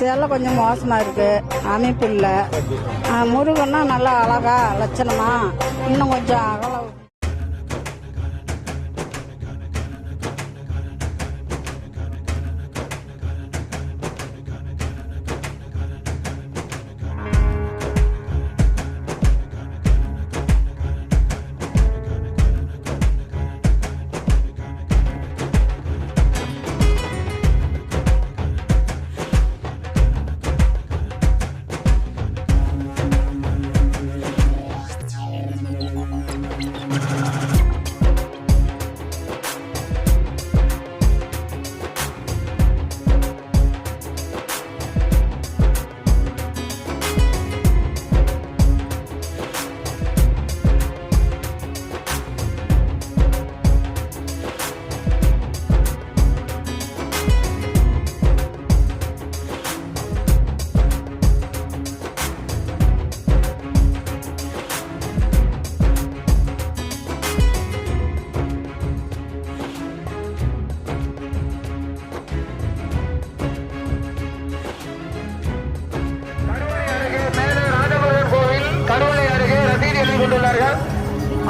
இதெல்லாம் கொஞ்சம் மோசமாக இருக்குது, அமைப்பு இல்லை. முருகன்னா நல்லா அழகா லட்சணமா இன்னும் கொஞ்சம் அகல.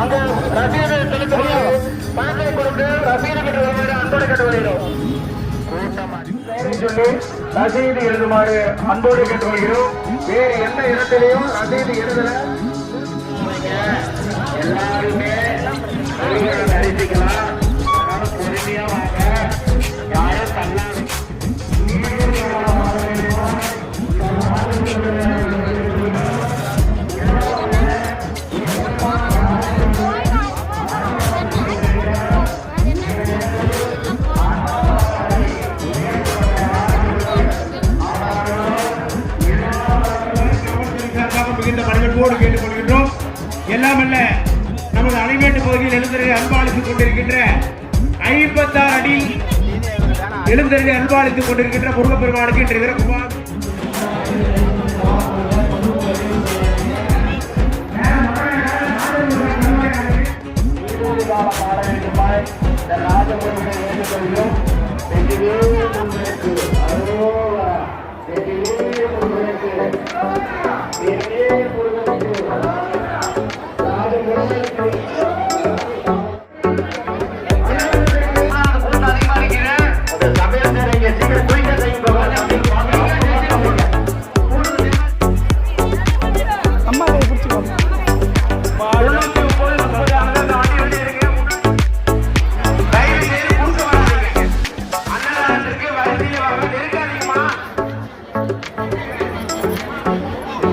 அந்த ரசீது செலுத்தக்கூடிய பணத்தை கொடுத்து ரசீது பெற்று வருமாறு அன்போடு கேட்டுக்கொள்கிறோம். சொல்லி ரசீது எழுதுமாறு அன்போடு கேட்டுக்கொள்கிறோம். வேறு எந்த இடத்திலையும் ரசீது எழுதல. எல்லாருமே அடிச்சுக்கலாம். பொறுமையா வாங்க, யாரும் தள்ளாது. கேட்டுக்கொள்கின்றோம். எல்லாமல்ல நமது அணைமேட்டு பகுதியில் எழுந்தருளை அன்பாளித்துக் கொண்டிருக்கின்ற 56 அடி எழுந்தருளை அன்பாளித்துக் கொண்டிருக்கின்ற முருகப்பெருமானுக்கு இன்று விருப்பம்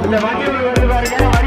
இந்த வண்டி வருது பாருங்க.